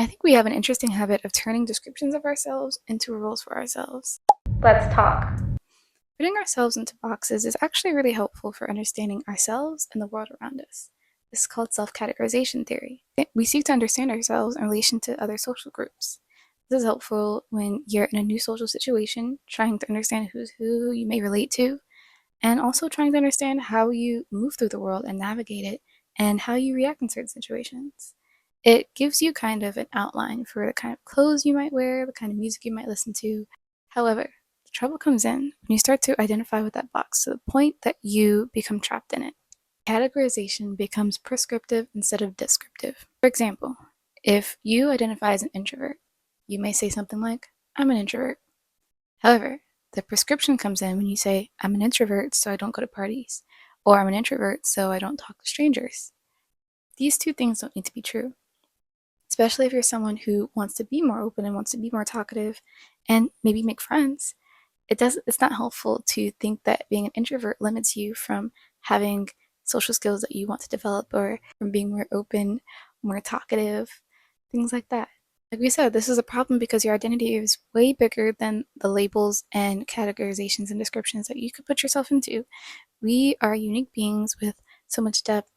I think we have an interesting habit of turning descriptions of ourselves into roles for ourselves. Let's talk. Putting ourselves into boxes is actually really helpful for understanding ourselves and the world around us. This is called self-categorization theory. We seek to understand ourselves in relation to other social groups. This is helpful when you're in a new social situation, trying to understand who's who you may relate to, and also trying to understand how you move through the world and navigate it, and how you react in certain situations. It gives you kind of an outline for the kind of clothes you might wear, the kind of music you might listen to. However, the trouble comes in when you start to identify with that box to the point that you become trapped in it. Categorization becomes prescriptive instead of descriptive. For example, if you identify as an introvert, you may say something like, I'm an introvert. However, the prescription comes in when you say, I'm an introvert, so I don't go to parties, or I'm an introvert, so I don't talk to strangers. These two things don't need to be true, especially if you're someone who wants to be more open and wants to be more talkative and maybe make friends. It's not helpful to think that being an introvert limits you from having social skills that you want to develop or from being more open, more talkative, things like that. Like we said, this is a problem because your identity is way bigger than the labels and categorizations and descriptions that you could put yourself into. We are unique beings with so much depth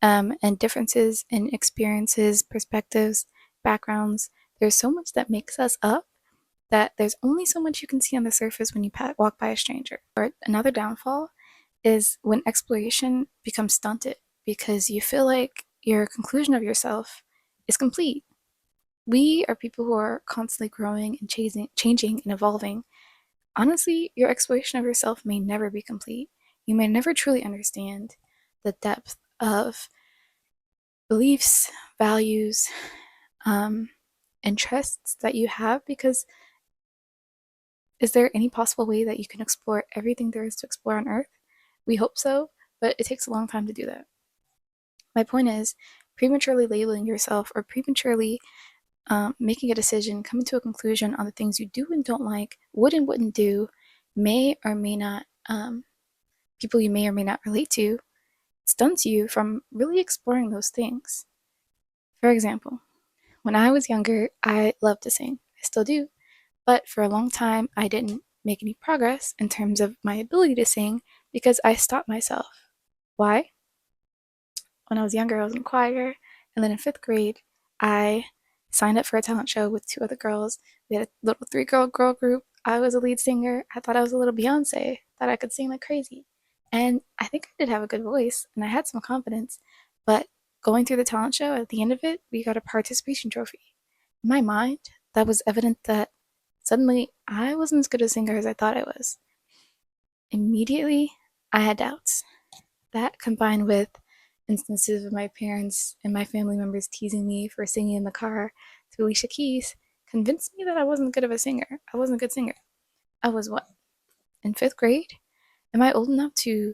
and differences in experiences, perspectives, backgrounds. There's so much that makes us up that there's only so much you can see on the surface when you walk by a stranger. Or another downfall is when exploration becomes stunted because you feel like your conclusion of yourself is complete. We are people who are constantly growing and changing and evolving. Honestly, your exploration of yourself may never be complete. You may never truly understand the depth of beliefs, values, um, interests that you have because is there any possible way that you can explore everything there is to explore on Earth? We hope so, but it takes a long time to do that. My point is, prematurely labeling yourself or prematurely making a decision, coming to a conclusion on the things you do and don't like, would and wouldn't do, may or may not, people you may or may not relate to, stunts you from really exploring those things. For example, when I was younger, I loved to sing. I still do. But for a long time, I didn't make any progress in terms of my ability to sing because I stopped myself. Why? When I was younger, I was in choir, and then in fifth grade, I signed up for a talent show with two other girls. We had a little three girl group. I was a lead singer. I thought I was a little Beyonce, thought I could sing like crazy. And I think I did have a good voice, and I had some confidence. But going through the talent show, at the end of it, we got a participation trophy. In my mind, that was evident that suddenly I wasn't as good a singer as I thought I was. Immediately, I had doubts. That combined with instances of my parents and my family members teasing me for singing in the car to Alicia Keys convinced me that I wasn't good of a singer. I wasn't a good singer. I was what? In fifth grade? Am I old enough to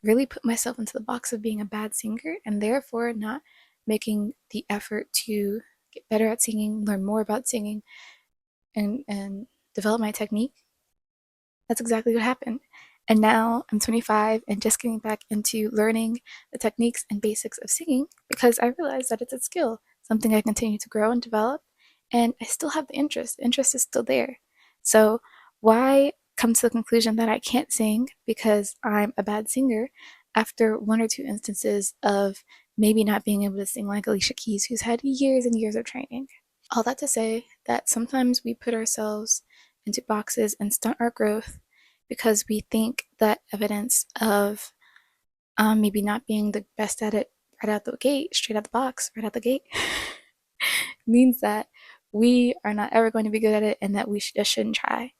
really put myself into the box of being a bad singer and therefore not making the effort to get better at singing, learn more about singing, and develop my technique? That's exactly what happened. And now I'm 25 and just getting back into learning the techniques and basics of singing because I realize that it's a skill, something I continue to grow and develop, and I still have the interest. The interest is still there. So, why come to the conclusion that I can't sing because I'm a bad singer after one or two instances of maybe not being able to sing like Alicia Keys, who's had years and years of training? All that to say that sometimes we put ourselves into boxes and stunt our growth because we think that evidence of maybe not being the best at it right out the gate, straight out the box, right out the gate, means that we are not ever going to be good at it and that we just shouldn't try.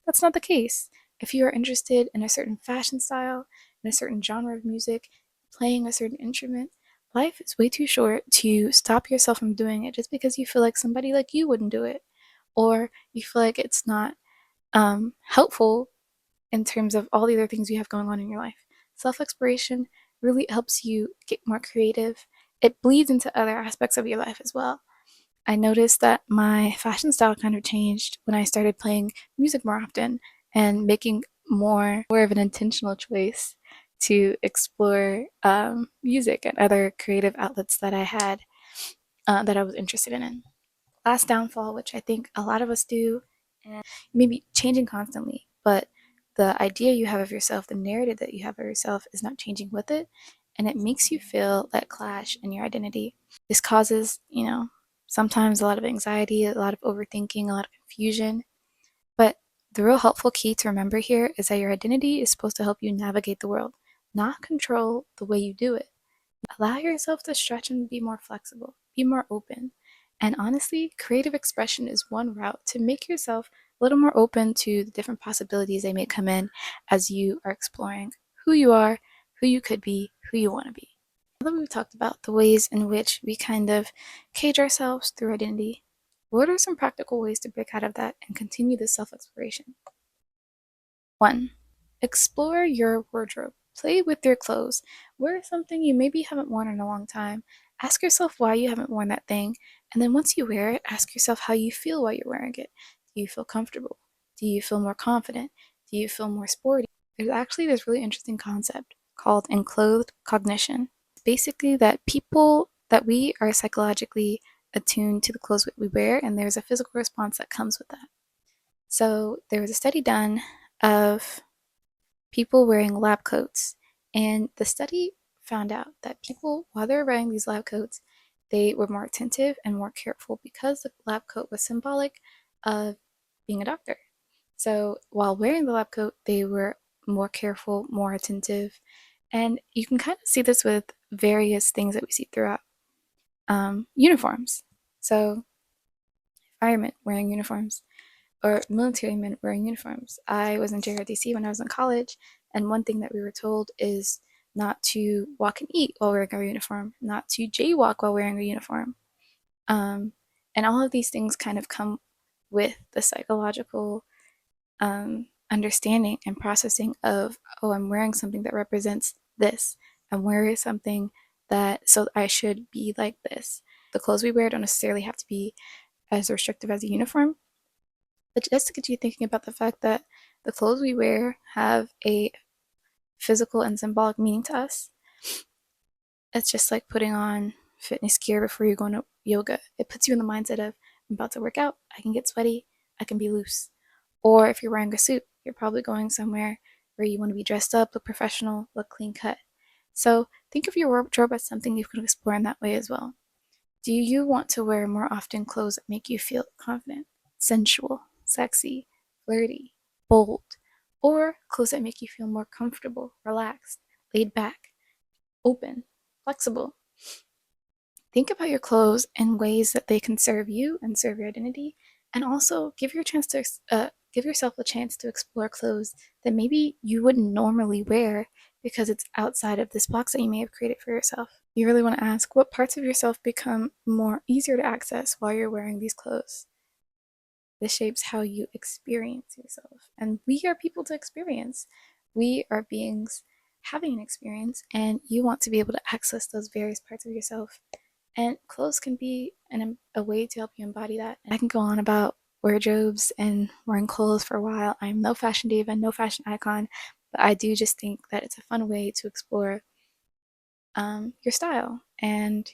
That's not the case. If you are interested in a certain fashion style, in a certain genre of music, playing a certain instrument, life is way too short to stop yourself from doing it just because you feel like somebody like you wouldn't do it, or you feel like it's not helpful in terms of all the other things you have going on in your life. Self exploration really helps you get more creative. It bleeds into other aspects of your life as well. I noticed that my fashion style kind of changed when I started playing music more often and making more of an intentional choice to explore music and other creative outlets that I had that I was interested in. last downfall, which I think a lot of us do, and maybe changing constantly, but the idea you have of yourself, the narrative that you have of yourself is not changing with it, and it makes you feel that clash in your identity. This causes, sometimes a lot of anxiety, a lot of overthinking, a lot of confusion. But the real helpful key to remember here is that your identity is supposed to help you navigate the world, not control the way you do it. Allow yourself to stretch and be more flexible, be more open. And honestly, creative expression is one route to make yourself a little more open to the different possibilities they may come in as you are exploring who you are, who you could be, who you want to be. Now that we've talked about the ways in which we kind of cage ourselves through identity, what are some practical ways to break out of that and continue this self exploration? 1. Explore your wardrobe. Play with your clothes. Wear something you maybe haven't worn in a long time. Ask yourself why you haven't worn that thing. And then once you wear it, ask yourself how you feel while you're wearing it. Do you feel comfortable? Do you feel more confident? Do you feel more sporty? There's actually this really interesting concept called enclothed cognition. It's basically that we are psychologically attuned to the clothes we wear, and there's a physical response that comes with that. So there was a study done of people wearing lab coats, and the study found out that people, while they were wearing these lab coats, they were more attentive and more careful because the lab coat was symbolic of being a doctor. So while wearing the lab coat, they were more careful, more attentive, and you can kind of see this with various things that we see throughout uniforms. So firemen wearing uniforms, or military men wearing uniforms. I was in JRDC when I was in college, and one thing that we were told is not to walk and eat while wearing our uniform, not to jaywalk while wearing a uniform. Um, and all of these things kind of come with the psychological understanding and processing of, oh, I'm wearing something that represents this. I'm wearing something that, so I should be like this. The clothes we wear don't necessarily have to be as restrictive as a uniform, but just to get you thinking about the fact that the clothes we wear have a physical and symbolic meaning to us. It's just like putting on fitness gear before you go into yoga. It puts you in the mindset of, I'm about to work out, I can get sweaty, I can be loose. Or if you're wearing a suit, you're probably going somewhere where you want to be dressed up, look professional, look clean cut. So think of your wardrobe as something you can explore in that way as well. Do you want to wear more often clothes that make you feel confident, sensual, sexy, flirty, bold, or clothes that make you feel more comfortable, relaxed, laid back, open, flexible? Think about your clothes in ways that they can serve you and serve your identity, and also give yourself a chance to explore clothes that maybe you wouldn't normally wear because it's outside of this box that you may have created for yourself. You really want to ask what parts of yourself become more easier to access while you're wearing these clothes. This shapes how you experience yourself. And we are people to experience. We are beings having an experience, and you want to be able to access those various parts of yourself. And clothes can be a way to help you embody that. And I can go on about wardrobes and wearing clothes for a while. I'm no fashion diva, no fashion icon, but I do just think that it's a fun way to explore your style and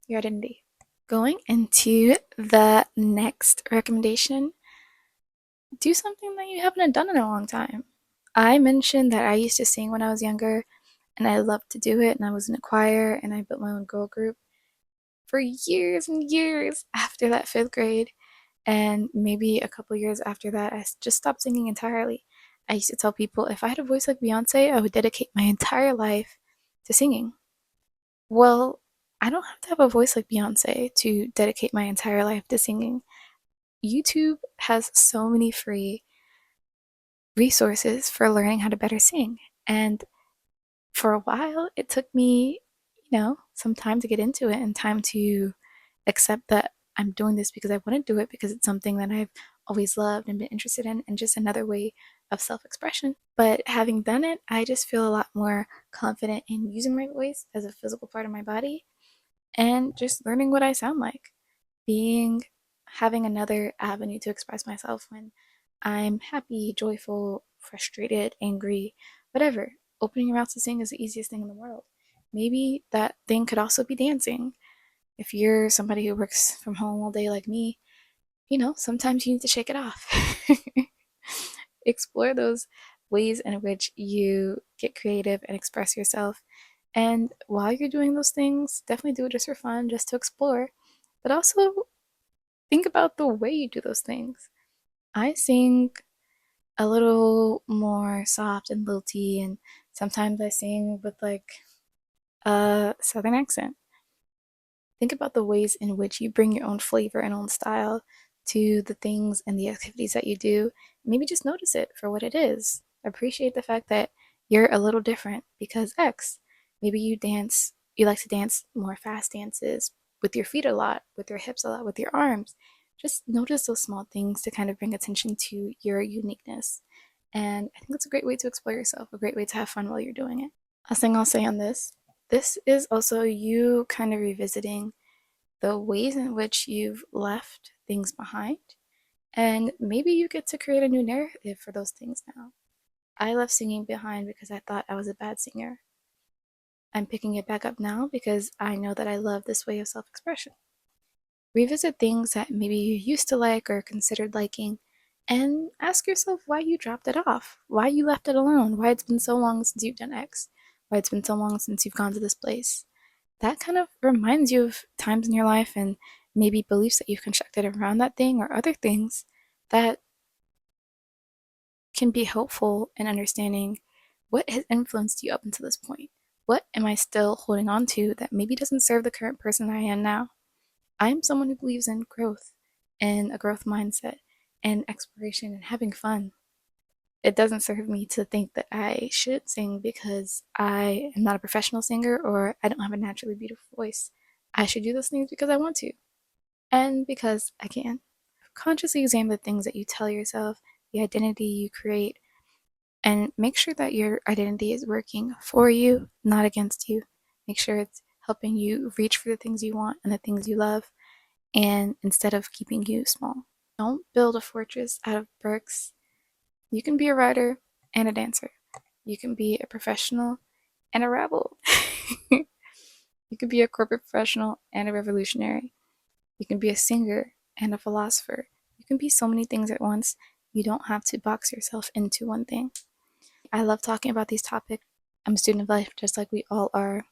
your identity. Going into the next recommendation, do something that you haven't done in a long time. I mentioned that I used to sing when I was younger, and I loved to do it, and I was in a choir, and I built my own girl group for years and years after that fifth grade. And maybe a couple years after that, I just stopped singing entirely. I used to tell people if I had a voice like Beyonce, I would dedicate my entire life to singing. Well, I don't have to have a voice like Beyonce to dedicate my entire life to singing. YouTube has so many free resources for learning how to better sing. And for a while, it took me, some time to get into it and time to accept that I'm doing this because I want to do it because it's something that I've always loved and been interested in, and just another way of self expression. But having done it, I just feel a lot more confident in using my voice as a physical part of my body and just learning what I sound like. Being Having another avenue to express myself when I'm happy, joyful, frustrated, angry, whatever. Opening your mouth to sing is the easiest thing in the world. Maybe that thing could also be dancing. If you're somebody who works from home all day like me, sometimes you need to shake it off. Explore those ways in which you get creative and express yourself. And while you're doing those things, definitely do it just for fun, just to explore. But also think about the way you do those things. I sing a little more soft and lilty, and sometimes I sing with like a southern accent. Think about the ways in which you bring your own flavor and own style to the things and the activities that you do. Maybe just notice it for what it is. Appreciate the fact that you're a little different because X. Maybe you like to dance more fast dances with your feet a lot, with your hips a lot, with your arms. Just notice those small things to kind of bring attention to your uniqueness. And I think it's a great way to explore yourself, a great way to have fun while you're doing it. Last thing I'll say on this is also you kind of revisiting the ways in which you've left things behind. And maybe you get to create a new narrative for those things now. I left singing behind because I thought I was a bad singer. I'm picking it back up now because I know that I love this way of self expression. Revisit things that maybe you used to like or considered liking, and ask yourself why you dropped it off, why you left it alone, why it's been so long since you've done X, why it's been so long since you've gone to this place. That kind of reminds you of times in your life and maybe beliefs that you've constructed around that thing or other things that can be helpful in understanding what has influenced you up until this point. What am I still holding on to that maybe doesn't serve the current person I am now? I'm someone who believes in growth and a growth mindset and exploration and having fun. It doesn't serve me to think that I should sing because I am not a professional singer or I don't have a naturally beautiful voice. I should do those things because I want to and because I can. Consciously examine the things that you tell yourself, the identity you create, and make sure that your identity is working for you, not against you. Make sure it's helping you reach for the things you want and the things you love, and instead of keeping you small. Don't build a fortress out of bricks. You can be a writer and a dancer. You can be a professional and a rebel. You can be a corporate professional and a revolutionary. You can be a singer and a philosopher. You can be so many things at once. You don't have to box yourself into one thing. I love talking about these topics. I'm a student of life, just like we all are.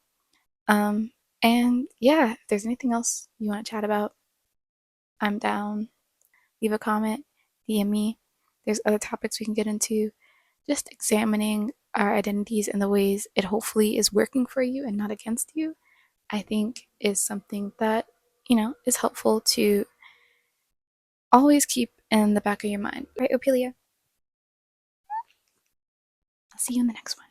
And yeah, if there's anything else you want to chat about, I'm down. Leave a comment, DM me. There's other topics we can get into. Just examining our identities and the ways it hopefully is working for you and not against you, I think is something that, is helpful to always keep in the back of your mind. Right, Opelia? I'll see you in the next one.